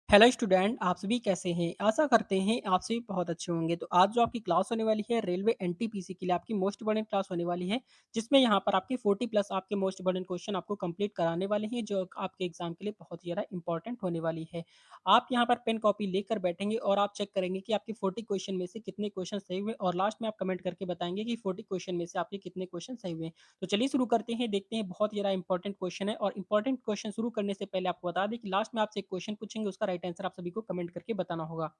Hello student, आप सभी कैसे हैं? आशा करते हैं आप सभी बहुत अच्छे होंगे। तो आज जो आपकी क्लास होने वाली है रेलवे एनटीपीसी के लिए आपकी मोस्ट इम्पोर्टेंट क्लास होने वाली है, जिसमें यहाँ पर आपके 40 प्लस आपके मोस्ट इम्पोर्टेंट क्वेश्चन आपको कंप्लीट कराने वाले हैं, जो आपके एग्जाम के लिए बहुत ही ज़्यादा इंपॉर्टेंट होने वाली है। आप यहाँ पर पेन कॉपी लेकर बैठेंगे और आप चेक करेंगे कि आपके 40 क्वेश्चन में से कितने क्वेश्चन सही हुए और लास्ट में आप कमेंट करके बताएंगे कि 40 क्वेश्चन में से आपके कितने क्वेश्चन सही हुए। तो चलिए शुरू करते हैं, देखते हैं बहुत ज़्यादा इंपॉर्टेंट क्वेश्चन है और इंपॉर्टेंट क्वेश्चन शुरू करने से पहले आपको बता दें कि लास्ट में आपसे एक क्वेश्चन पूछेंगे, उसका राइट आंसर आप सभी को कमेंट करके बताना होगा।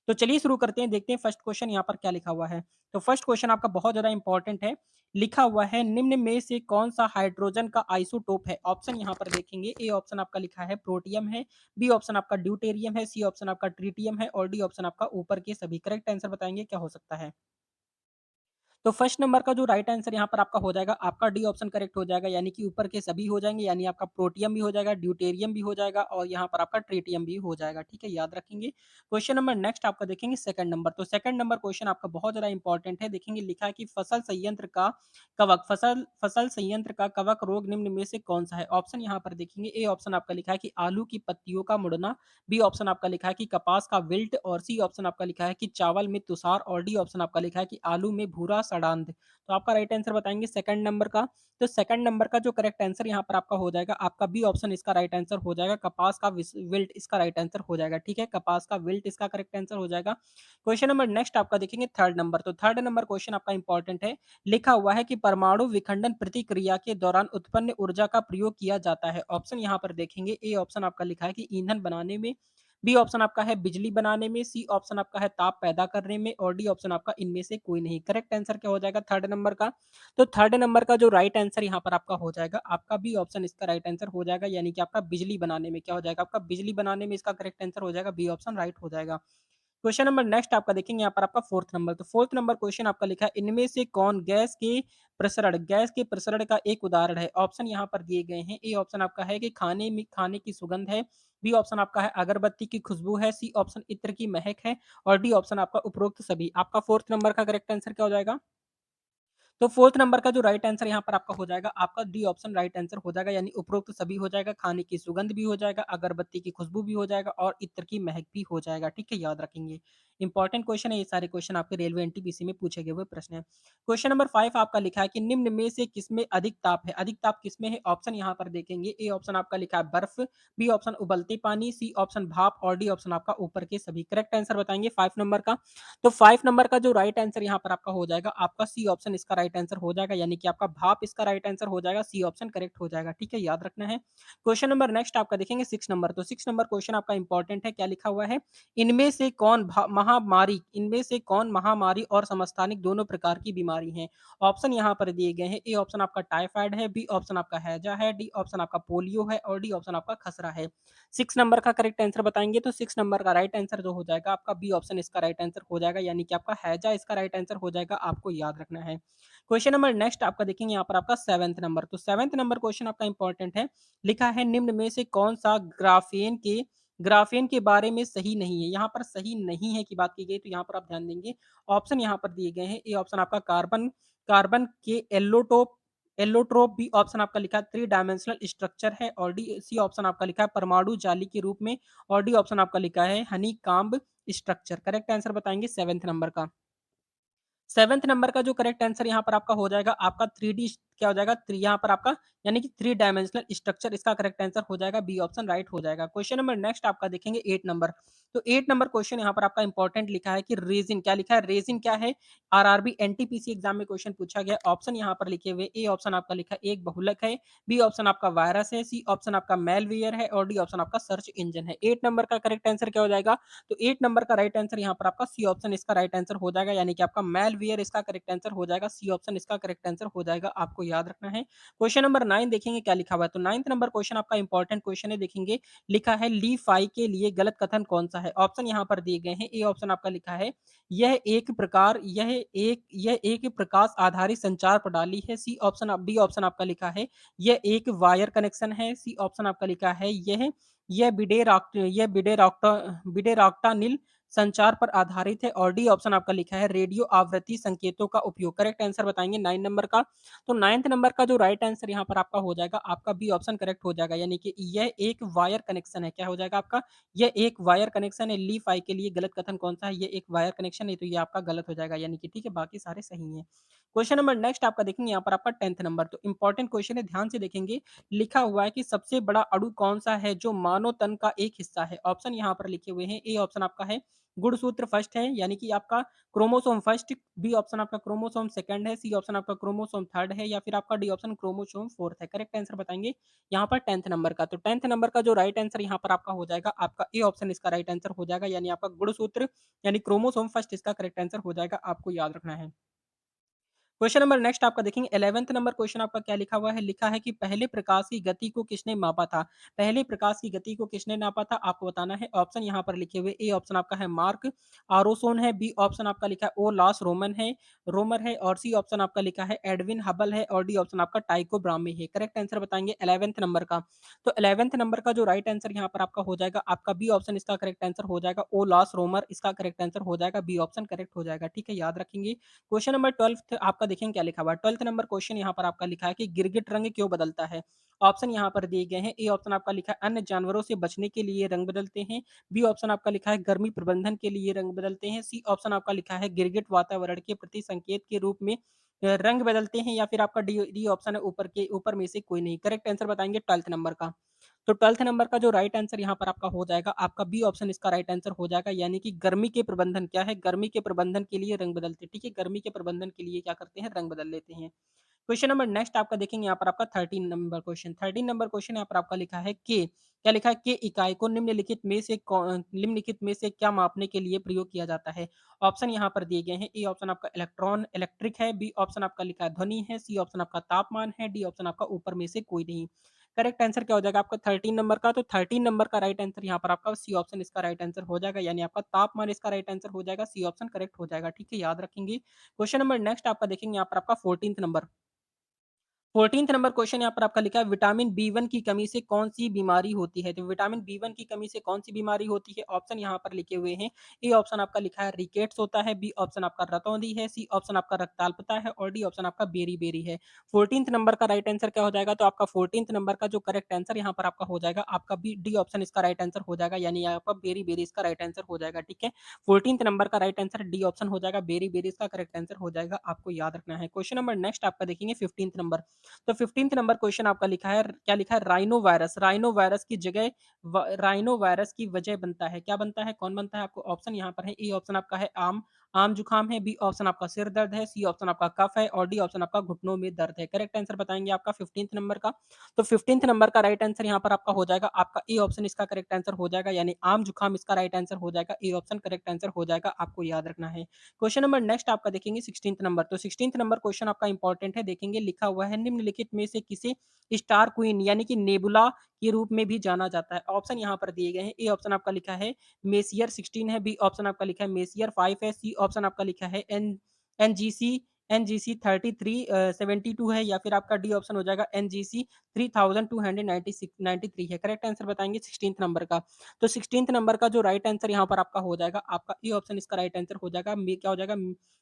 तो चलिए शुरू करते हैं, देखते हैं फर्स्ट क्वेश्चन यहाँ पर क्या लिखा हुआ है। तो फर्स्ट क्वेश्चन आपका बहुत ज़्यादा इंपॉर्टेंट है। लिखा हुआ है निम्न में से कौन सा हाइड्रोजन का आइसोटोप है? ऑप्शन यहाँ पर देखेंगे, ए ऑप्शन आपका लिखा है प्रोटियम है, बी ऑप्शन आपका ड्यूटेरियम है, सी ऑप्शन आपका ट्रिटियम है और डी ऑप्शन आपका ऊपर के सभी। करेक्ट आंसर बताएंगे क्या हो सकता है? तो फर्स्ट नंबर का जो राइट आंसर यहाँ पर आपका हो जाएगा, आपका डी ऑप्शन करेक्ट हो जाएगा, यानी कि ऊपर के सभी हो जाएँगे, यानी आपका प्रोटियम भी हो जाएगा, ड्यूटेरियम भी हो जाएगा और यहाँ पर आपका ट्रिटियम भी हो जाएगा, ठीक है? याद रखेंगे। क्वेश्चन नंबर नेक्स्ट आपका देखेंगे सेकंड नंबर, तो सेकंड नंबर क्वेश्चन आपका बहुत ज़्यादा इंपॉर्टेंट है। देखेंगे लिखा है कि फसल संयंत्र का कवक रोग निम्न में से कौन-सा है? ऑप्शन यहाँ पर देखेंगे, ए ऑप्शन आपका लिखा है कि आलू की पत्तियों का मुड़ना, बी ऑप्शन आपका लिखा है कि कपास का विल्ट और सी ऑप्शन आपका लिखा है कि चावल में तुषार और डी ऑप्शन आपका लिखा है कि आलू में भूरा सड़ांध। तो आपका राइट आंसर बताएँगे सेकंड नंबर का। तो सेकंड नंबर का जो करेक्ट आंसर यहाँ पर आपका हो जाएगा, आपका बी ऑप्शन इसका राइट आंसर हो जाएगा, कपास का विल्ट इसका राइट आंसर हो जाएगा, ठीक है? कपास का विल्ट इसका करेक्ट आंसर हो जाएगा। क्वेश्चन नंबर नेक्स्ट आपका देखेंगे थर्ड नंबर, तो थर्ड नंबर क्वेश्चन आपका इंपॉर्टेंट है। लिखा हुआ है कि परमाणु विखंडन प्रतिक्रिया के दौरान उत्पन्न ऊर्जा का प्रयोग किया जाता है। ऑप्शन यहाँ पर देखेंगे, ए ऑप्शन आपका लिखा है कि ईंधन बनाने में, बी ऑप्शन आपका है बिजली बनाने में, सी ऑप्शन आपका है ताप पैदा करने में और डी ऑप्शन आपका इनमें से कोई नहीं। करेक्ट आंसर क्या हो जाएगा थर्ड नंबर का? तो थर्ड नंबर का जो राइट आंसर यहाँ पर आपका हो जाएगा, आपका बी ऑप्शन इसका राइट आंसर हो जाएगा, यानी कि आपका बिजली बनाने में क्या हो जाएगा? आपका बिजली बनाने में इसका करेक्ट आंसर हो जाएगा, बी ऑप्शन राइट हो जाएगा। क्वेश्चन नंबर नेक्स्ट आपका देखेंगे यहाँ पर आपका फोर्थ नंबर, तो फोर्थ नंबर क्वेश्चन आपका लिखा है इनमें से कौन गैस के प्रसरण का एक उदाहरण है? ऑप्शन यहाँ पर दिए गए हैं, ए ऑप्शन आपका है कि खाने की सुगंध है, बी ऑप्शन आपका है अगरबत्ती की खुशबू है, सी ऑप्शन इत्र की महक है और डी ऑप्शन आपका उपरोक्त सभी। आपका फोर्थ नंबर का करेक्ट आंसर क्या हो जाएगा? तो फोर्थ नंबर का जो राइट आंसर यहाँ पर आपका हो जाएगा, आपका डी ऑप्शन राइट आंसर हो जाएगा, यानी उपरोक्त सभी हो जाएगा, खाने की सुगंध भी हो जाएगा, अगरबत्ती की खुशबू भी हो जाएगा और इत्र की महक भी हो जाएगा, ठीक है? याद रखेंगे। इंपॉर्टेंट क्वेश्चन है, ये सारे क्वेश्चन आपके रेलवे एनटीपीसी में पूछे गए हुए प्रश्न है। क्वेश्चन नंबर 5 आपका लिखा है कि निम्न में से किसमें अधिक ताप है? अधिक ताप किसमें है? ऑप्शन यहाँ पर देखेंगे, ए ऑप्शन आपका लिखा है बर्फ, बी ऑप्शन उबलते पानी, सी ऑप्शन भाप और डी ऑप्शन आपका ऊपर के सभी। करेक्ट आंसर बताएंगे 5 नंबर का। तो 5 नंबर का जो राइट आंसर यहाँ पर आपका हो जाएगा, आपका सी ऑप्शन इसका राइट आंसर हो जाएगा, यानी कि आपका भाप इसका राइट आंसर हो जाएगा, सी ऑप्शन करेक्ट हो जाएगा, ठीक है? याद रखना है। क्वेश्चन नंबर नेक्स्ट आपका देखेंगे 6 नंबर, तो 6 नंबर क्वेश्चन आपका इंपॉर्टेंट है, क्या लिखा हुआ है? इनमें से कौन महामारी और समस्थानिक दोनों प्रकार की बीमारी है? ऑप्शन यहाँ पर दिए गए हैं, ए ऑप्शन आपका टाइफाइड है, बी ऑप्शन आपका हैजा है, डी ऑप्शन आपका पोलियो है और डी ऑप्शन आपका खसरा है। 6 नंबर का करेक्ट आंसर बताएँगे, तो 6 नंबर का राइट आंसर जो हो जाएगा, आपका बी ऑप्शन इसका राइट आंसर हो जाएगा, यानी कि आपका हैजा इसका राइट आंसर हो जाएगा, आपको याद रखना है। क्वेश्चन नंबर नेक्स्ट आपका देखेंगे यहाँ पर आपका 7th नंबर, तो 7th नंबर क्वेश्चन आपका इंपॉर्टेंट है। लिखा है निम्न में से कौन-सा ग्राफेन के बारे में सही नहीं है? यहाँ पर सही नहीं है की बात की गई, तो यहाँ पर आप ध्यान देंगे। ऑप्शन यहाँ पर दिए गए हैं, ए ऑप्शन आपका कार्बन कार्बन के एलोट्रोप, बी ऑप्शन आपका लिखा है थ्री डायमेंशनल स्ट्रक्चर है और डी सी ऑप्शन आपका लिखा है परमाणु जाली के रूप में और डी ऑप्शन आपका लिखा है Honey comb structure. Correct answer बताएंगे 7th नंबर का। 7th नंबर का जो करेक्ट आंसर यहाँ पर आपका हो जाएगा, आपका 3D क्या हो जाएगा? यहाँ पर आपका यानी कि थ्री डायमेंशनल स्ट्रक्चर इसका करेक्ट आंसर हो जाएगा, बी ऑप्शन राइट हो जाएगा। क्वेश्चन नंबर नेक्स्ट आपका देखेंगे 8 नंबर। तो 8 नंबर क्वेश्चन यहाँ पर आपका इंपॉर्टेंट लिखा है कि रेज़िन क्या लिखा है? रेज़िन क्या है? आरआरबी एनटीपीसी एग्जाम में क्वेश्चन पूछा गया। ऑप्शन यहाँ पर लिखे हुए, ए ऑप्शन आपका लिखा है एक बहुलक है, बी ऑप्शन आपका वायरस है, सी ऑप्शन आपका मैलवेयर है और डी ऑप्शन आपका सर्च इंजन है। 8 नंबर का करेक्ट आंसर क्या हो जाएगा? तो 8 नंबर का राइट आंसर यहाँ पर आपका सी ऑप्शन इसका राइट आंसर हो जाएगा, यानी कि आपका मैलवेयर इसका करेक्ट आंसर हो जाएगा, सी ऑप्शन इसका करेक्ट आंसर हो जाएगा, आपको याद रखना है। क्वेश्चन नंबर 9 देखेंगे क्या लिखा हुआ है, तो 9th नंबर क्वेश्चन आपका इंपॉर्टेंट क्वेश्चन है, देखेंगे लिखा है ली फाई के लिए गलत कथन कौन सा है? ऑप्शन यहाँ पर दिए गए हैं, ए ऑप्शन आपका लिखा है यह एक प्रकाश आधारित संचार प्रणाली है, सी ऑप्शन बी ऑप्शन आपका लिखा है यह एक वायर कनेक्शन है, सी ऑप्शन आपका लिखा है यह बिडेरॉक्टानिल संचार पर आधारित है और डी ऑप्शन आपका लिखा है रेडियो आवृत्ति संकेतों का उपयोग। करेक्ट आंसर बताएँगे 9 नंबर का। तो 9th नंबर का जो राइट आंसर यहाँ पर आपका हो जाएगा, आपका बी ऑप्शन करेक्ट हो जाएगा, यानी कि यह एक वायर कनेक्शन है। क्या हो जाएगा आपका? यह एक वायर कनेक्शन है। ली-फाई के लिए गलत कथन कौन-सा है? ये एक वायर कनेक्शन है, तो ये आपका गलत हो जाएगा, यानी कि ठीक है, बाकी सारे सही हैं। क्वेश्चन नंबर नेक्स्ट आपका देखेंगे यहाँ पर आपका 10th नंबर, तो इंपॉर्टेंट क्वेश्चन है, ध्यान से देखेंगे। लिखा हुआ है कि सबसे बड़ा अणु कौन-सा है जो मानव तन का एक हिस्सा है? ऑप्शन यहाँ पर लिखे हुए हैं। ए ऑप्शन आपका है गुणसूत्र फर्स्ट है, यानी कि आपका क्रोमोसोम फर्स्ट। बी ऑप्शन आपका क्रोमोसोम सेकंड है। सी ऑप्शन आपका क्रोमोसोम थर्ड है, या फिर आपका डी ऑप्शन क्रोमोसोम फोर्थ है। करेक्ट आंसर बताएँगे यहाँ पर 10th नंबर का। तो 10th नंबर का जो राइट आंसर यहाँ पर आपका हो जाएगा, आपका ए ऑप्शन इसका राइट आंसर हो जाएगा, यानी आपका गुणसूत्र यानी क्रोमोसोम फर्स्ट इसका करेक्ट आंसर हो जाएगा, आपको याद रखना है। क्वेश्चन नंबर नेक्स्ट आपका देखेंगे 11th नंबर क्वेश्चन आपका क्या लिखा हुआ है? लिखा है कि पहले प्रकाश की गति को किसने मापा था? पहले प्रकाश की गति को किसने नापा था? आपको बताना है। ऑप्शन यहाँ पर लिखे हुए ए ऑप्शन आपका है मार्क आरोसोन है, बी ऑप्शन आपका लिखा है ओलास रोमर है और सी ऑप्शन आपका लिखा है एडविन हबल है और डी ऑप्शन आपका टाइको ब्राह्मी है। करेक्ट आंसर बताएंगे 11th नंबर का। तो 11th नंबर का जो राइट आंसर यहाँ पर आपका हो जाएगा, आपका बी ऑप्शन इसका करेक्ट आंसर हो जाएगा, ओलास रोमर इसका करेक्ट आंसर हो जाएगा, बी ऑप्शन करेक्ट हो जाएगा। ठीक है, याद रखेंगे। क्वेश्चन नंबर 12th आपका देखेंगे क्या लिखा हुआ है। 12th नंबर क्वेश्चन यहाँ पर आपका लिखा है कि गिरगिट रंग क्यों बदलता है? ऑप्शन यहाँ पर दिए गए हैं। ए ऑप्शन आपका लिखा है अन्य जानवरों से बचने के लिए रंग बदलते हैं। बी ऑप्शन आपका लिखा है गर्मी प्रबंधन के लिए रंग बदलते हैं। सी ऑप्शन आपका लिखा है गिरगिट वातावरण के प्रति संकेत के रूप में रंग बदलते हैं, या फिर आपका डी डी ऑप्शन है ऊपर में से कोई नहीं। करेक्ट आंसर बताएंगे 12th नंबर का। तो 12th नंबर का जो राइट आंसर यहाँ पर आपका हो जाएगा, आपका बी ऑप्शन इसका राइट आंसर हो जाएगा, यानी कि गर्मी के प्रबंधन क्या है? गर्मी के प्रबंधन के लिए रंग बदलते हैं। ठीक है, गर्मी के प्रबंधन के लिए क्या करते हैं? रंग बदल लेते हैं। क्वेश्चन नंबर नेक्स्ट आपका देखेंगे यहाँ पर आपका 13 नंबर क्वेश्चन। 13 नंबर क्वेश्चन यहाँ पर आपका लिखा है के, क्या लिखा है? के इकाई को निम्नलिखित में से क्या मापने के लिए प्रयोग किया जाता है? ऑप्शन यहाँ पर दिए गए हैं। ए ऑप्शन आपका इलेक्ट्रॉन इलेक्ट्रिक है, बी ऑप्शन आपका लिखा है ध्वनि है, सी ऑप्शन आपका तापमान है, डी ऑप्शन आपका ऊपर में से कोई नहीं। करेक्ट आंसर क्या हो जाएगा आपका 13 नंबर का? तो 13 नंबर का राइट आंसर यहाँ पर आपका सी ऑप्शन इसका राइट आंसर हो जाएगा, यानी आपका तापमान इसका राइट आंसर हो जाएगा, सी ऑप्शन करेक्ट हो जाएगा। ठीक है, याद रखेंगे। क्वेश्चन नंबर नेक्स्ट आपका देखेंगे यहाँ पर आपका 14th number. 14th number question यहाँ पर आपका लिखा है विटामिन बी1 की कमी से कौन-सी बीमारी होती है? तो विटामिन बी1 की कमी से कौन-सी बीमारी होती है? ऑप्शन यहाँ पर लिखे हुए हैं। ए ऑप्शन आपका लिखा है रिकेट्स होता है, बी ऑप्शन आपका रतौंधी है, सी ऑप्शन आपका रक्ताल्पता है और डी ऑप्शन आपका बेरी-बेरी है। 14th नंबर का राइट आंसर क्या हो जाएगा? तो आपका 14th नंबर का जो करेक्ट आंसर यहाँ पर आपका हो जाएगा, आपका बी डी ऑप्शन इसका राइट आंसर हो जाएगा, यानी आपका बेरी-बेरी इसका राइट आंसर हो जाएगा। ठीक है, 14th नंबर का राइट आंसर डी ऑप्शन हो जाएगा, बेरी-बेरी इसका करेक्ट आंसर हो जाएगा, आपको याद रखना है। क्वेश्चन नंबर नेक्स्ट आपका देखेंगे 15th नंबर। तो 15th नंबर क्वेश्चन आपका लिखा है, क्या लिखा है? राइनो वायरस की जगह राइनो वायरस की वजह बनता है। क्या बनता है? कौन बनता है? आपको ऑप्शन यहाँ पर है। ए ऑप्शन आपका है आम आम जुकाम है, बी ऑप्शन आपका सिर दर्द है, सी ऑप्शन आपका कफ है और डी ऑप्शन आपका घुटनों में दर्द है। करेक्ट आंसर बताएंगे आपका 15th नंबर का। तो 15th नंबर का राइट आंसर यहाँ पर आपका हो जाएगा, आपका ए ऑप्शन इसका करेक्ट आंसर हो जाएगा, यानी आम जुकाम इसका राइट आंसर हो जाएगा, ए ऑप्शन करेक्ट आंसर हो जाएगा, आपको याद रखना है। क्वेश्चन नंबर नेक्स्ट आपका देखेंगे 16th नंबर। तो 16th नंबर क्वेश्चन आपका इंपॉर्टेंट है, देखेंगे लिखा हुआ है निम्नलिखित में से किसे स्टार क्वीन यानी कि नेबुला के रूप में भी जाना जाता है? ऑप्शन यहाँ पर दिए गए हैं। ए ऑप्शन आपका लिखा है मेसियर 16 है, बी ऑप्शन आपका लिखा है मेसियर 5 है, सी ऑप्शन आपका लिखा है एनजीसी एनजीसी 3372 है, या फिर आपका डी ऑप्शन हो जाएगा एनजीसी 3296 है। करेक्ट आंसर बताएंगे 16th नंबर का। तो 16th नंबर का जो राइट आंसर यहाँ पर आपका हो जाएगा, आपका ए ऑप्शन इसका राइट आंसर हो जाएगा। क्या हो जाएगा?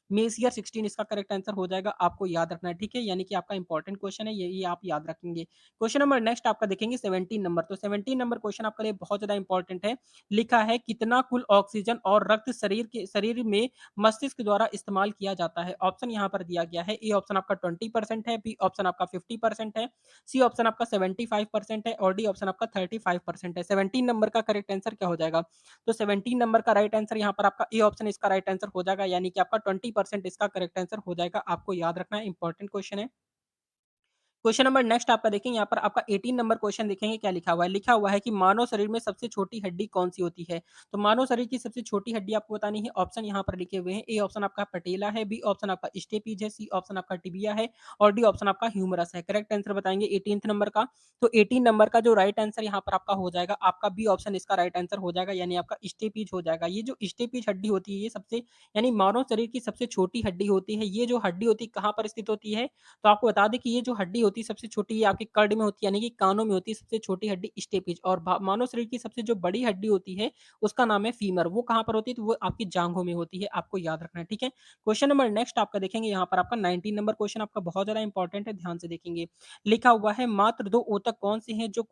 मेसियर 16 इसका करेक्ट आंसर हो जाएगा, आपको याद रखना है। ठीक है, यानी कि आपका इंपॉर्टेंट क्वेश्चन है, ये आप याद रखेंगे। क्वेश्चन नंबर नेक्स्ट आपका देखेंगे 17 नंबर। तो 17 नंबर क्वेश्चन आपके लिए बहुत ज्यादा इंपॉर्टेंट है। लिखा है कितना कुल ऑक्सीजन और रक्त शरीर में मस्तिष्क द्वारा इस्तेमाल किया जाता है? ऑप्शन यहाँ पर दिया गया है। ए ऑप्शन आपका 20% है, बी ऑप्शन आपका 50% है, सी ऑप्शन आपका 75% है और डी ऑप्शन आपका 35% है। 17 नंबर का करेक्ट आंसर क्या हो जाएगा? तो 17 नंबर का राइट आंसर यहाँ पर आपका ए ऑप्शन इसका राइट आंसर हो जाएगा, यानी कि आपका 20% इसका करेक्ट आंसर हो जाएगा, आपको याद रखना है, इंपॉर्टेंट क्वेश्चन है। क्वेश्चन नंबर नेक्स्ट आपका देखेंगे यहाँ पर आपका 18 नंबर क्वेश्चन देखेंगे क्या लिखा हुआ है। लिखा हुआ है कि मानव शरीर में सबसे छोटी हड्डी कौन सी होती है? तो मानव शरीर की सबसे छोटी हड्डी आपको बतानी है। ऑप्शन यहाँ पर लिखे हुए हैं। ए ऑप्शन आपका पटेला है, बी ऑप्शन आपका स्टेपीज है, सी ऑप्शन आपका टिबिया है और डी ऑप्शन आपका ह्यूमरस है। करेक्ट आंसर बताएंगे 18th नंबर का। तो 18 नंबर का जो राइट आंसर यहाँ पर आपका हो जाएगा, आपका बी ऑप्शन इसका राइट आंसर हो जाएगा, यानी आपका स्टेपीज हो जाएगा। ये जो स्टेपीज हड्डी होती है, ये सबसे यानी मानव शरीर की सबसे छोटी हड्डी होती है। ये जो हड्डी होती है कहाँ पर स्थित होती है? तो आपको बता दें कि ये जो हड्डी होती है होती है सबसे छोटी, ये आपके कर्ड में होती है यानी कि कानों में होती है सबसे छोटी हड्डी स्टेपिज, और मानव शरीर की सबसे जो बड़ी हड्डी होती है उसका नाम है फीमर। वो कहाँ पर होती है? तो वो आपकी जांघों में होती है, आपको याद रखना है, ठीक है। क्वेश्चन नंबर नेक्स्ट आपका देखेंगे, यहाँ पर आपका 19 नंबर क्वेश्चन आपका बहुत ज्यादा इंपॉर्टेंट है, ध्यान से देखेंगे। लिखा हुआ है मात्र दो ऊतक कौन से हैं जो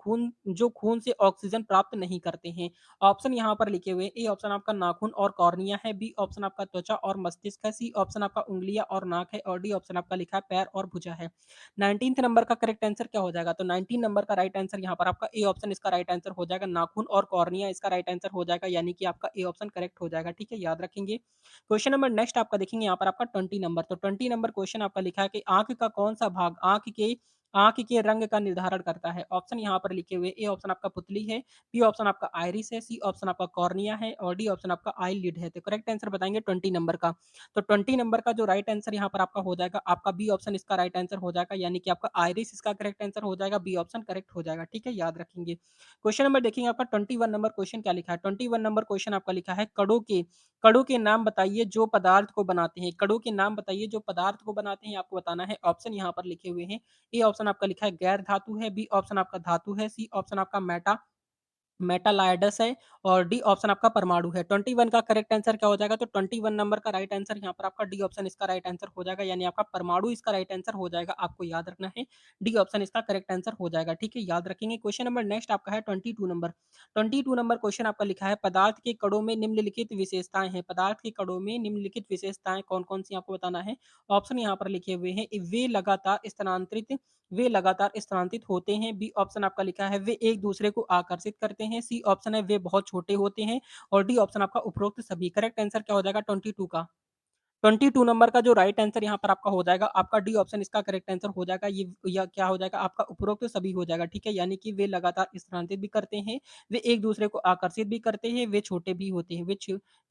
खून से ऑक्सीजन प्राप्त नहीं करते हैं। ऑप्शन यहाँ पर लिखे हुए, ए ऑप्शन आपका नाखून और कॉर्निया है, बी ऑप्शन आपका त्वचा और मस्तिष्क है, सी ऑप्शन आपका उंगलियां और नाक है, और डी ऑप्शन आपका लिखा है पैर और भुजा है। 19th नंबर का करेक्ट आंसर क्या हो जाएगा? तो 19 नंबर का राइट आंसर यहाँ पर आपका ए ऑप्शन इसका राइट आंसर हो जाएगा, नाखून और कॉर्निया इसका राइट आंसर हो जाएगा, यानी कि आपका ए ऑप्शन करेक्ट हो जाएगा, ठीक है, याद रखेंगे। क्वेश्चन नंबर नेक्स्ट आपका देखेंगे, यहाँ पर आपका 20 नंबर, तो 20 नंबर क्वेश्चन आपका लिखा है कि आंख का कौन सा भाग आंख के रंग का निर्धारण करता है। ऑप्शन यहाँ पर लिखे हुए, ए ऑप्शन आपका पुतली है, बी ऑप्शन आपका आइरिस है, सी ऑप्शन आपका कॉर्निया है, और डी ऑप्शन आपका आई लिड है। तो करेक्ट आंसर बताएंगे 20 नंबर का। तो 20 नंबर का जो राइट आंसर यहाँ पर आपका हो जाएगा, आपका बी ऑप्शन इसका राइट आंसर हो जाएगा, यानी कि आपका आइरिस इसका करेक्ट आंसर हो जाएगा, बी ऑप्शन करेक्ट हो जाएगा, ठीक है, याद रखेंगे। क्वेश्चन नंबर देखिए आपका 21 नंबर क्वेश्चन क्या लिखा है। 21 नंबर क्वेश्चन आपका लिखा है, कड़ों के नाम बताइए जो पदार्थ को बनाते हैं। कड़ों के नाम बताइए जो पदार्थ को बनाते हैं, आपको बताना है। ऑप्शन यहाँ पर लिखे हुए हैं, ए ऑप्शन आपका लिखा है गैर धातु है, बी ऑप्शन आपका धातु है, सी ऑप्शन आपका मेटालाइडस है, और डी ऑप्शन आपका परमाणु है। 21 का करेक्ट आंसर क्या हो जाएगा? तो 21 नंबर का राइट आंसर यहाँ पर आपका डी ऑप्शन इसका राइट आंसर हो जाएगा, यानी आपका परमाणु इसका राइट आंसर हो जाएगा, आपको याद रखना है। डी ऑप्शन इसका करेक्ट आंसर हो जाएगा, ठीक है, याद रखेंगे। क्वेश्चन नंबर नेक्स्ट आपका है 22 नंबर। 22 नंबर क्वेश्चन आपका लिखा है, पदार्थ के कणों में निम्नलिखित विशेषताएं हैं। पदार्थ के कणों में निम्नलिखित विशेषताएं कौन कौन सी आपको बताना है। ऑप्शन यहाँ पर लिखे हुए हैं, वे लगातार स्थानांतरित होते हैं, बी ऑप्शन आपका लिखा है वे एक दूसरे को आकर्षित करते हैं, सी ऑप्शन है वे बहुत छोटे होते हैं, और डी ऑप्शन आपका उपरोक्त सभी। करेक्ट आंसर क्या हो जाएगा 22 का? 22 नंबर का जो राइट आंसर यहाँ पर आपका हो जाएगा, आपका डी ऑप्शन इसका करेक्ट आंसर हो जाएगा। ये या क्या हो जाएगा आपका? उपरोक्त सभी हो जाएगा, ठीक है, यानी कि वे लगातार स्थानांतरित भी करते हैं, वे एक दूसरे को आकर्षित भी करते हैं, वे छोटे भी होते हैं,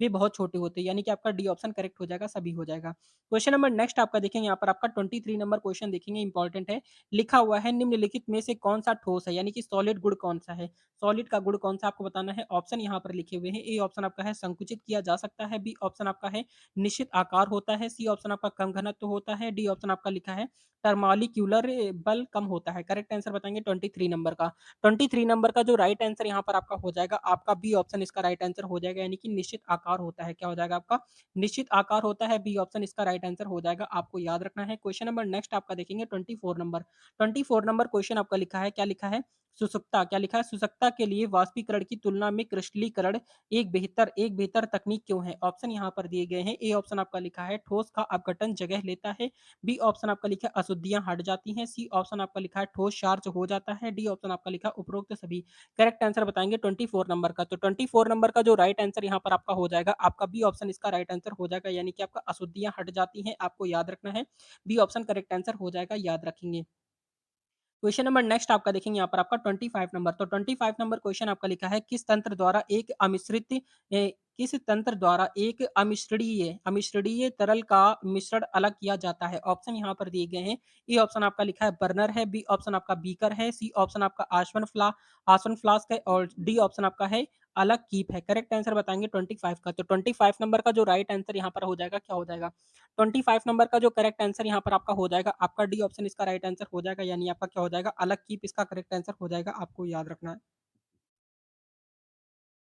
वे बहुत छोटे होते हैं, यानी कि आपका डी ऑप्शन करेक्ट हो जाएगा, सभी हो जाएगा। क्वेश्चन नंबर नेक्स्ट आपका देखेंगे, यहाँ पर आपका 23 नंबर क्वेश्चन देखेंगे, इंपॉर्टेंट है। लिखा हुआ है निम्नलिखित में से कौन सा ठोस है, यानी कि सॉलिड गुण कौन सा है। सॉलिड का गुण कौन सा आपको बताना है। ऑप्शन यहाँ पर लिखे हुए हैं, ए ऑप्शन आपका है संकुचित किया जा सकता है, बी ऑप्शन आपका है निश्चित आकार होता है, सी ऑप्शन आपका कम घनत्व होता है, डी ऑप्शन आपका लिखा है टर्मालिक्यूलर बल कम होता है। करेक्ट आंसर बताएंगे 23 नंबर का। 23 नंबर का जो राइट आंसर यहाँ पर आपका हो जाएगा, आपका बी ऑप्शन इसका राइट आंसर हो जाएगा, यानी कि निश्चित आकार होता है। क्या हो जाएगा आपका? निश्चित आकार होता है, बी ऑप्शन इसका राइट आंसर हो जाएगा, आपको याद रखना है। क्वेश्चन नंबर नेक्स्ट आपका देखेंगे 24 नंबर। 24 नंबर क्वेश्चन आपका लिखा है, क्या लिखा है? सुसुप्ता। क्या लिखा है? सुसुप्ता के लिए वाष्पीकरण की तुलना में क्रिस्टलीकरण एक बेहतर तकनीक क्यों है? ऑप्शन यहाँ पर दिए गए हैं, ए ऑप्शन आपका लिखा है ठोस का अपघटन जगह लेता है, बी ऑप्शन आपका लिखा है अशुद्धियां हट जाती हैं, सी ऑप्शन आपका लिखा है ठोस चार्ज हो जाता है, डी ऑप्शन आपका लिखा है उपरोक्त सभी। करेक्ट आंसर बताएंगे 24 नंबर का। तो 24 नंबर का जो राइट आंसर यहाँ पर आपका हो जाएगा, आपका बी ऑप्शन इसका राइट आंसर हो जाएगा, यानी कि आपका अशुद्धियां हट जाती हैं, आपको याद रखना है। बी ऑप्शन करेक्ट आंसर हो जाएगा, याद रखेंगे। क्वेश्चन नंबर नेक्स्ट आपका देखेंगे, यहाँ पर आपका 25 नंबर। तो 25 नंबर क्वेश्चन आपका लिखा है, किस तंत्र द्वारा एक अमिश्रणीय तरल का मिश्रण अलग किया जाता है। ऑप्शन यहाँ पर दिए गए हैं, ए ऑप्शन आपका लिखा है बर्नर है, बी ऑप्शन आपका बीकर है, सी ऑप्शन आपका आसवन फ्लास्क है, और डी ऑप्शन आपका है अलग कीप है। करेक्ट आंसर बताएंगे 25 का। तो 25 नंबर का जो राइट आंसर यहाँ पर हो जाएगा, क्या हो जाएगा? 25 नंबर का जो करेक्ट आंसर यहाँ पर आपका हो जाएगा, आपका डी ऑप्शन इसका राइट आंसर हो जाएगा, यानी आपका क्या हो जाएगा? अलग कीप इसका करेक्ट आंसर हो जाएगा, आपको याद रखना है।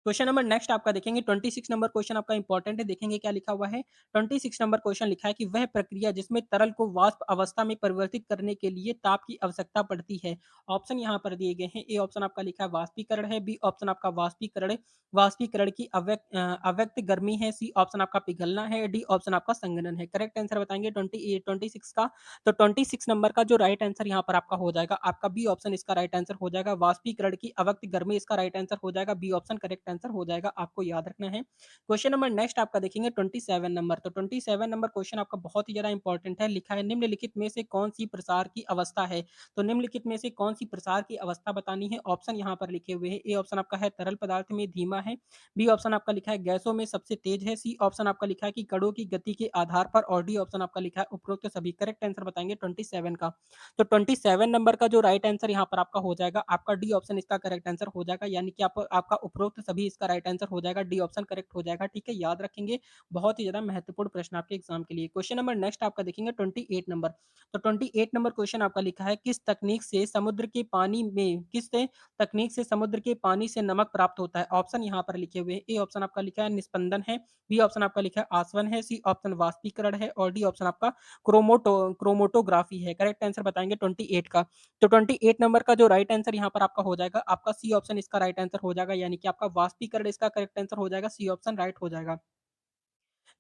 क्वेश्चन नंबर नेक्स्ट आपका देखेंगे, 26 नंबर क्वेश्चन आपका इंपॉर्टेंट है, देखेंगे क्या लिखा हुआ है। 26 नंबर क्वेश्चन लिखा है कि वह प्रक्रिया जिसमें तरल को वाष्प अवस्था में परिवर्तित करने के लिए ताप की आवश्यकता पड़ती है। ऑप्शन यहाँ पर दिए गए हैं, ए ऑप्शन आपका लिखा है वाष्पीकरण है, बी ऑप्शन आपका वाष्पीकरण वाष्पीकरण की अव्यक्त गर्मी है, सी ऑप्शन आपका पिघलना है, डी ऑप्शन आपका संघनन है। करेक्ट आंसर बताएंगे 26 का। तो 26 नंबर का जो राइट आंसर यहाँ पर आपका हो जाएगा, आपका बी ऑप्शन इसका राइट आंसर हो जाएगा, वाष्पीकरण की अव्यक्त गर्मी इसका राइट आंसर हो जाएगा, बी ऑप्शन करेक्ट आंसर हो जाएगा, आपको याद रखना है। क्वेश्चन नंबर नेक्स्ट आपका देखेंगे 27 नंबर। तो 27 नंबर क्वेश्चन आपका बहुत ही ज्यादा इंपॉर्टेंट है, लिखा है निम्नलिखित में से कौन सी प्रसार की अवस्था है। तो निम्नलिखित में से कौन सी प्रसार की अवस्था बतानी है। ऑप्शन यहाँ पर लिखे हुए हैं, ए ऑप्शन आपका है तरल पदार्थ में धीमा है, बी ऑप्शन आपका लिखा है गैसों में सबसे तेज है, सी ऑप्शन आपका लिखा है कि कणों की गति के आधार पर, और डी ऑप्शन आपका लिखा है उपरोक्त सभी। करेक्ट आंसर बताएंगे 27 का। तो 27 नंबर का जो राइट आंसर यहाँ पर आपका हो जाएगा, आपका डी ऑप्शन इसका करेक्ट आंसर हो जाएगा, यानी कि आपका उपरोक्त सभी भी इसका राइट आंसर हो जाएगा, डी ऑप्शन करेक्ट हो जाएगा, ठीक है, याद रखेंगे। बहुत ही ज़्यादा महत्वपूर्ण प्रश्न आपके एग्ज़ाम के लिए। क्वेश्चन नंबर नेक्स्ट आपका देखेंगे 28 नंबर। तो 28 नंबर क्वेश्चन आपका लिखा है, किस तकनीक से समुद्र के पानी से नमक प्राप्त होता है? ऑप्शन यहाँ पर लिखे हुए हैं। ए ऑप्शन आपका लिखा है निस्पंदन है, बी ऑप्शन आपका लिखा है आसवन है, सी ऑप्शन वाष्पीकरण है और डी ऑप्शन आपका क्रोमोटोग्राफी है। करेक्ट आंसर बताएँगे 28 का। तो 28 नंबर का जो राइट आंसर यहाँ पर आपका हो जाएगा, आपका सी ऑप्शन इसका राइट आंसर हो जाएगा, यानी कि आपका वाष्पीकरण इसका करेक्ट आंसर हो जाएगा, सी ऑप्शन राइट हो जाएगा।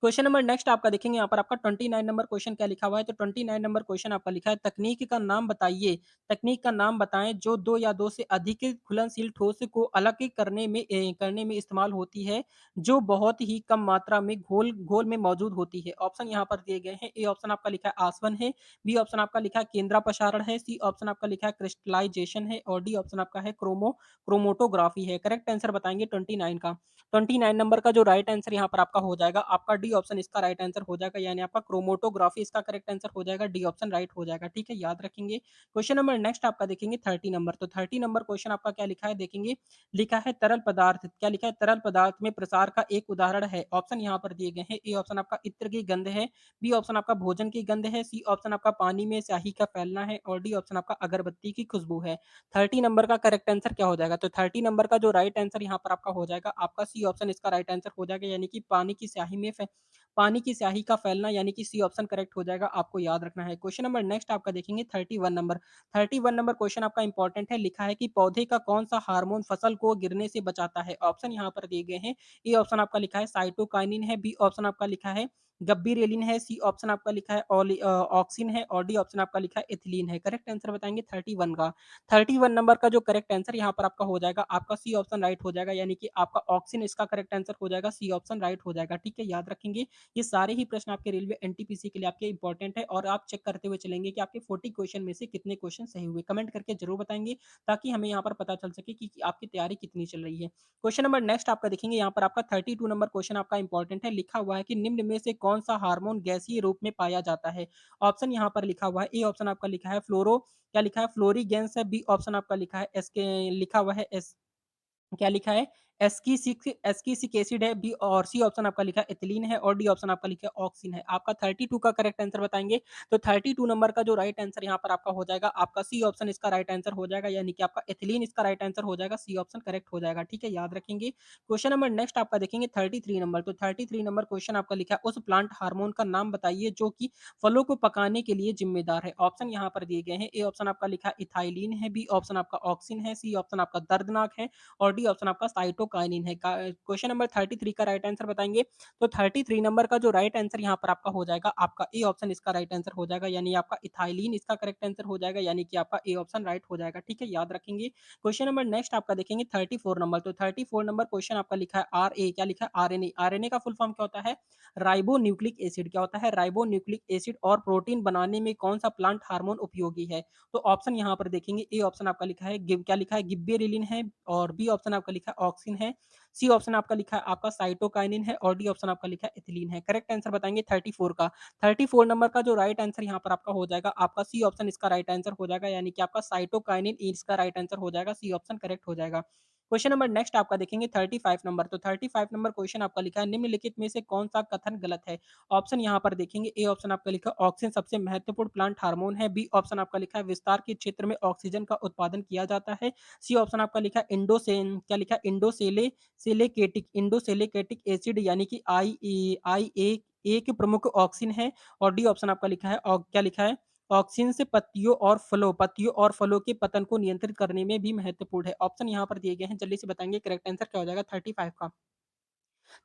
क्वेश्चन नंबर नेक्स्ट आपका देखेंगे यहाँ पर आपका 29 नंबर क्वेश्चन क्या लिखा हुआ है, तो 29 नंबर क्वेश्चन आपका लिखा है, तकनीक का नाम बताइए, तकनीक का नाम बताएं जो 2 या 2 से अधिक घुलनशील ठोस को अलग करने में इस्तेमाल होती है, जो बहुत ही कम मात्रा में घोल घोल में मौजूद होती है। ऑप्शन यहाँ पर दिए गए हैं। ए ऑप्शन आपका लिखा है आसवन है, बी ऑप्शन आपका लिखा है केंद्रापसारण है, सी ऑप्शन आपका लिखा है क्रिस्टलाइजेशन है और डी ऑप्शन आपका है क्रोमोटोग्राफी है। करेक्ट आंसर बताएंगे 29 का। 29 नंबर का जो राइट आंसर यहाँ पर आपका हो जाएगा, आपका डी ऑप्शन इसका राइट आंसर हो जाएगा, यानी आपका क्रोमोटोग्राफी इसका करेक्ट आंसर हो जाएगा, डी ऑप्शन राइट हो जाएगा, ठीक है, याद रखेंगे। क्वेश्चन नंबर नेक्स्ट आपका देखेंगे 30 नंबर। तो 30 नंबर क्वेश्चन आपका क्या लिखा है देखेंगे, लिखा है तरल पदार्थ, क्या लिखा है, तरल पदार्थ में प्रसार का एक उदाहरण है। ऑप्शन यहाँ पर दिए गए हैं। ए ऑप्शन आपका इत्र की गंध है, बी ऑप्शन आपका भोजन की गंध है, सी ऑप्शन आपका पानी में स्याही का फैलना है और डी ऑप्शन आपका अगरबत्ती की खुशबू है। 30 नंबर का करेक्ट आंसर क्या हो जाएगा, तो 30 नंबर का जो राइट आंसर यहाँ पर आपका हो जाएगा, आपका सी ऑप्शन इसका राइट आंसर हो जाएगा, यानी कि पानी की स्याही का फैलना, यानी कि सी ऑप्शन करेक्ट हो जाएगा, आपको याद रखना है। क्वेश्चन नंबर नेक्स्ट आपका देखेंगे 31 नंबर। 31 नंबर क्वेश्चन आपका इंपॉर्टेंट है, लिखा है कि पौधे का कौन सा हार्मोन फसल को गिरने से बचाता है। ऑप्शन यहाँ पर दिए गए हैं। ए ऑप्शन आपका लिखा है साइटोकाइनिन है, बी ऑप्शन आपका लिखा है गब्बीरेलिन है, सी ऑप्शन आपका लिखा है ऑक्सिन है और डी ऑप्शन आपका लिखा है एथिलीन है। करेक्ट आंसर बताएंगे 31 का। 31 नंबर का जो करेक्ट आंसर यहाँ पर आपका हो जाएगा, आपका सी ऑप्शन राइट हो जाएगा, यानी कि आपका ऑक्सिन इसका करेक्ट आंसर हो जाएगा, सी ऑप्शन राइट हो जाएगा, ठीक है, याद रखेंगे। ये सारे ही प्रश्न आपके रेलवे एनटीपीसी के लिए आपके इंपॉर्टेंट है और आप चेक करते हुए चलेंगे कि आपके 40 क्वेश्चन में से कितने क्वेश्चन सही हुए। कमेंट करके जरूर बताएंगे, ताकि हमें यहाँ पर पता चल सके कि आपकी तैयारी कितनी चल रही है। क्वेश्चन नंबर नेक्स्ट आपका देखेंगे, यहाँ पर आपका 32 नंबर क्वेश्चन आपका इंपॉर्टेंट है, लिखा हुआ है कि निम्न में से कौन सा हार्मोन गैसीय रूप में पाया जाता है। ऑप्शन यहाँ पर लिखा हुआ है। ए ऑप्शन आपका लिखा है क्या लिखा है फ्लोरीगेंस है, बी ऑप्शन आपका लिखा है एसके लिखा हुआ है एस क्या लिखा है एस्किसिक एसिड है, बी और सी ऑप्शन आपका लिखा है एथिलीन है और डी ऑप्शन आपका लिखा है ऑक्सिन है। आपका 32 का करेक्ट आंसर बताएंगे, तो 32 नंबर का जो राइट आंसर यहाँ पर आपका हो जाएगा, आपका सी ऑप्शन इसका राइट आंसर हो जाएगा, यानी कि आपका एथिलीन इसका राइट आंसर हो जाएगा, सी ऑप्शन करेक्ट हो जाएगा, ठीक है, याद रखेंगे। क्वेश्चन नंबर नेक्स्ट आपका देखेंगे 33 नंबर। तो 33 नंबर क्वेश्चन आपका लिखा है, उस प्लांट हार्मोन का नाम बताइए जो कि फलों को पकाने के लिए जिम्मेदार है। ऑप्शन यहाँ पर दिए गए हैं। ए ऑप्शन आपका लिखा है इथाइलिन है, बी ऑप्शन आपका ऑक्सिन है, सी ऑप्शन आपका दर्दनाक है और डी ऑप्शन आपका साइटोकाइनिन है। क्वेश्चन नंबर 33 का राइट आंसर बताएंगे, तो 33 नंबर का जो राइट आंसर यहाँ पर आपका हो जाएगा, आपका ए ऑप्शन इसका राइट आंसर हो जाएगा, यानी आपका इथाइलिन इसका करेक्ट आंसर हो जाएगा, यानी कि आपका ए ऑप्शन राइट हो जाएगा, ठीक है, याद रखेंगे। क्वेश्चन नंबर नेक्स्ट आपका देखेंगे 34 नंबर। तो 34 नंबर क्वेश्चन आपका लिखा है आर ए, क्या लिखा है आरएनए। आरएनए का फुल फॉर्म क्या होता है, राइबो न्यूक्लिक एसिड। क्या होता है, राइबो न्यूक्लिक एसिड और प्रोटीन बनाने में कौन सा प्लांट हार्मोन उपयोगी है। तो ऑप्शन यहाँ पर देखेंगे, ए ऑप्शन आपका लिखा है क्या लिखा है गिब्बेरेलिन है और बी ऑप्शन आपका लिखा है ऑक्सिन है, सी ऑप्शन आपका लिखा है आपका साइटोकाइनिन है और डी ऑप्शन आपका लिखा है एथिलीन है। करेक्ट आंसर बताएंगे 34 का। 34 नंबर का जो राइट आंसर यहाँ पर आपका हो जाएगा, आपका सी ऑप्शन इसका राइट आंसर हो जाएगा, यानी कि आपका साइटोकाइनिन इसका राइट आंसर हो जाएगा, सी ऑप्शन करेक्ट हो जाएगा। क्वेश्चन नंबर नेक्स्ट आपका देखेंगे 35 नंबर। तो 35 नंबर क्वेश्चन आपका लिखा है, निम्नलिखित में से कौन सा कथन गलत है। ऑप्शन यहाँ पर देखेंगे, ए ऑप्शन आपका लिखा है ऑक्सीजन सबसे महत्वपूर्ण प्लांट हार्मोन है, बी ऑप्शन आपका लिखा है विस्तार के क्षेत्र में ऑक्सीजन का उत्पादन किया जाता है, सी ऑप्शन आपका लिखा है इंडोसेन क्या लिखा है इंडोसेले सेलेकेटिक एसिड, यानी कि आई एक प्रमुख ऑक्सीजन है और डी ऑप्शन आपका लिखा है और क्या लिखा है ऑक्सीजन से पत्तियों और फलों के पतन को नियंत्रित करने में भी महत्वपूर्ण है। ऑप्शन यहाँ पर दिए गए हैं, जल्दी से बताएंगे करेक्ट आंसर क्या हो जाएगा 35 का।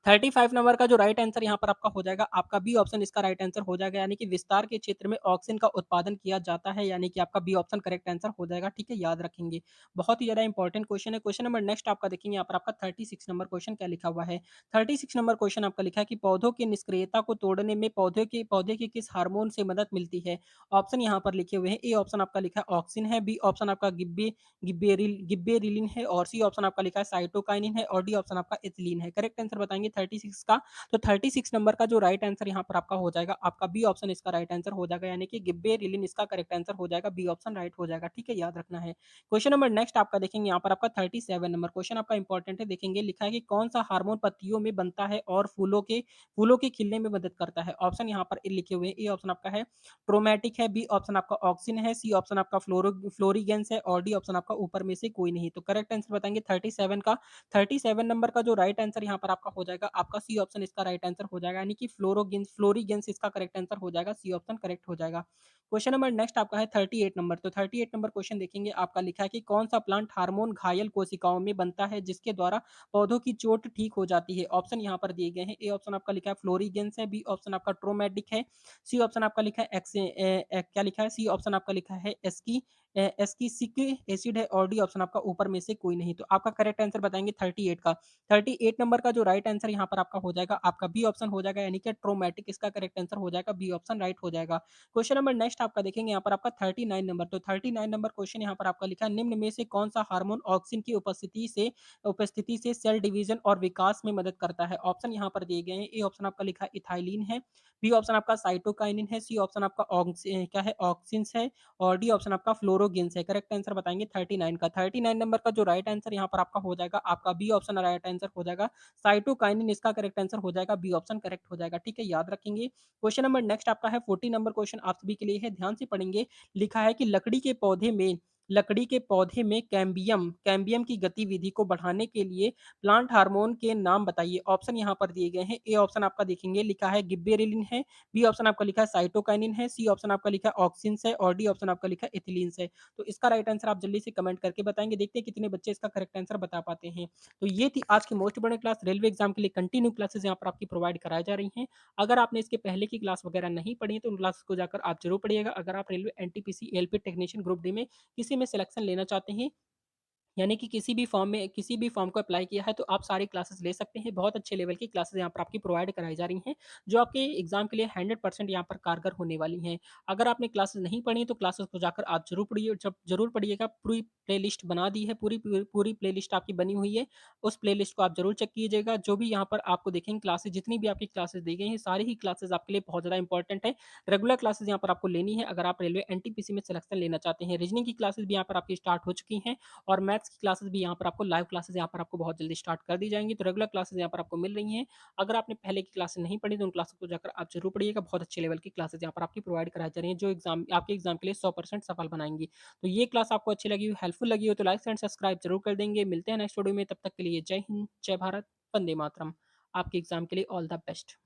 35 नंबर का जो राइट आंसर यहाँ पर आपका हो जाएगा, आपका बी ऑप्शन इसका राइट आंसर हो जाएगा, यानी कि विस्तार के क्षेत्र में ऑक्सीजन का उत्पादन किया जाता है, यानी कि आपका बी ऑप्शन करेक्ट आंसर हो जाएगा, ठीक है, याद रखेंगे। बहुत ही ज्यादा इंपॉर्टेंट क्वेश्चन है। क्वेश्चन नंबर नेक्स्ट आपका देखेंगे, यहाँ पर आपका 36 नंबर क्वेश्चन क्या लिखा हुआ है। 36 नंबर क्वेश्चन आपका लिखा है कि पौधों की निष्क्रियता को तोड़ने में पौधे के किस हार्मोन से मदद मिलती है। ऑप्शन यहाँ पर लिखे हुए हैं। ए ऑप्शन आपका लिखा है ऑक्सिन है, बी ऑप्शन आपका गिब्बेरिलिन है और सी ऑप्शन आपका लिखा है साइटोकाइनिन है और डी ऑप्शन आपका एथिलीन है। करेक्ट आंसर बताएंगे बताएँगे 36 का, तो 36 नंबर का जो राइट आंसर यहाँ पर आपका हो जाएगा, आपका बी ऑप्शन इसका राइट आंसर हो जाएगा, यानी कि गिब्बेरेलिन इसका करेक्ट आंसर हो जाएगा, बी ऑप्शन राइट हो जाएगा, ठीक है? याद रखना है। क्वेश्चन नंबर नेक्स्ट आपका देखेंगे यहाँ पर आपका 37 नंबर क्वेश्चन आपका इंपॉर्टेंट है, देखेंगे लिखा है कि कौन-सा हार्मोन पत्तियों में बनता है और फूलों के खिलने में मदद करता है? ऑप्शन यहाँ पर लिखे हुए हैं, ए ऑप्शन आपका है ट्रोमैटिक है, बी ऑप्शन आपका ऑक्सिन है, सी ऑप्शन आपका फ्लोरीगेंस है और डी ऑप्शन आपका ऊपर में से कोई नहीं। तो करेक्ट आंसर बताएँगे 37 का, 37 नंबर का जो राइट आंसर यहाँ पर आपका हो जाएगा, आपका सी ऑप्शन इसका राइट आंसर हो जाएगा, यानी कि फ्लोरीगेंस इसका करेक्ट आंसर हो जाएगा, सी ऑप्शन करेक्ट हो जाएगा। क्वेश्चन नंबर नेक्स्ट आपका है 38 नंबर, तो 38 नंबर क्वेश्चन देखेंगे, आपका लिखा है कि कौन-सा प्लांट हार्मोन घायल कोशिकाओं में बनता है जिसके द्वारा पौधों की चोट ठीक हो जाती है? ऑप्शन यहाँ पर दिए गए हैं, ए ऑप्शन आपका लिखा है फ्लोरीगेंस है, बी ऑप्शन आपका ट्रोमेटिक है, सी ऑप्शन आपका लिखा है क्या लिखा है? सी ऑप्शन आपका लिखा है एस्किसिक एसिड है और डी ऑप्शन आपका ऊपर में से कोई नहीं। तो आपका करेक्ट आंसर बताएँगे 38 का। 38 नंबर का जो राइट आंसर यहाँ पर आपका हो जाएगा, आपका बी ऑप्शन हो जाएगा, यानी कि ट्रोमैटिक इसका करेक्ट आंसर हो जाएगा, बी ऑप्शन राइट हो जाएगा। क्वेश्चन नंबर नेक्स्ट आपका देखेंगे यहाँ पर आपका 39 नंबर, तो 39 नंबर क्वेश्चन यहाँ पर आपका लिखा है, निम्न में से कौन-सा हार्मोन ऑक्सिन की उपस्थिति से सेल डिवीजन और विकास में मदद करता है? ऑप्शन यहाँ पर दिए गए हैं, ए ऑप्शन आपका लिखा है इथाइलिन है, बी ऑप्शन आपका साइटोकाइनिन है, सी ऑप्शन आपका क्या है ऑक्सिन्स है और डी ऑप्शन आपका फ्लोरोगिन्स है। करेक्ट आंसर बताएँगे 39 का। 39 नंबर का जो राइट आंसर यहाँ पर आपका हो जाएगा, आपका बी ऑप्शन राइट आंसर हो जाएगा। साइटोकाइनिन इसका करेक्ट आंसर हो जाएगा, बी ऑप्शन करेक्ट हो जाएगा। ठीक है, याद रखेंगे। क्वेश्चन नंबर नेक्स्ट आपका है 40 नंबर क्वेश्चन आप सभी के लिए है, ध्यान से पढ़ेंगे। लिखा है कि लकड़ी के पौधे में कैम्बियम की गतिविधि को बढ़ाने के लिए प्लांट हार्मोन के नाम बताइए। ऑप्शन यहाँ पर दिए गए हैं। ए ऑप्शन आपका देखेंगे लिखा है गिब्बेरेलिन है, बी ऑप्शन आपका लिखा है साइटोकाइनिन है, सी ऑप्शन आपका लिखा है ऑक्सिन्स है और डी ऑप्शन आपका लिखा है एथिलीन्स है। तो इसका राइट आंसर आप जल्दी से कमेंट करके बताएँगे। देखते हैं कितने बच्चे इसका करेक्ट आंसर बता पाते हैं। तो ये थी आज की most important class. Railway exam के लिए कंटिन्यू क्लासेस यहाँ पर आपकी प्रोवाइड कराई जा रही हैं। अगर आपने इसके पहले की क्लास वगैरह नहीं पढ़ी है तो उन क्लासेस को जाकर आप ज़रूर पढ़िएगा। अगर आप railway NTPC, LP technician group D में किसी में सिलेक्शन लेना चाहते हैं, यानी कि किसी भी फॉर्म को अप्लाई किया है तो आप सारी क्लासेस ले सकते हैं। बहुत अच्छे लेवल की क्लासेस यहाँ पर आपकी प्रोवाइड कराई जा रही हैं, जो आपके एग्ज़ाम के लिए 100% यहाँ पर कारगर होने वाली हैं। अगर आपने क्लासेस नहीं पढ़ी तो क्लासेस को जाकर आप ज़रूर पढ़िएगा। पूरी प्लेलिस्ट बना दी है, पूरी प्लेलिस्ट आपकी बनी हुई है। उस प्लेलिस्ट को आप ज़रूर चेक कीजिएगा। जो भी यहाँ पर आपको देखेंगे क्लासेस, जितनी भी आपकी क्लासेस दी गई हैं, सारी ही क्लासेस आपके लिए बहुत ज़्यादा इंपॉर्टेंट है। रेगुलर क्लासेस यहाँ पर आपको लेनी है अगर आप रेलवे एनटीपीसी में सिलेक्शन लेना चाहते हैं। रीजनिंग की क्लासेस भी यहाँ पर आपकी स्टार्ट हो चुकी हैं और मैथ्स की क्लासेस भी यहाँ पर आपको लाइव क्लासेस यहाँ पर आपको बहुत जल्दी स्टार्ट कर दी जाएँगी। तो रेगुलर क्लासेस यहाँ पर आपको मिल रही हैं। अगर आपने पहले की क्लासेस नहीं पढ़ी तो उन क्लासेस को जाकर आप ज़रूर पढ़िएगा। बहुत अच्छे लेवल की क्लासेस यहाँ पर आपकी प्रोवाइड कराई जा रही हैं, जो आपके एग्ज़ाम के लिए 100% सफल बनाएँगी। तो ये क्लास आपको अच्छी लगी हो, हेल्पफुल लगी हो तो लाइक एंड सब्सक्राइब ज़रूर कर देंगे। मिलते हैं नेक्स्ट वीडियो में, तब तक के लिए जय हिंद, जय भारत, वंदे मातरम। आपके एग्ज़ाम के लिए ऑल द बेस्ट।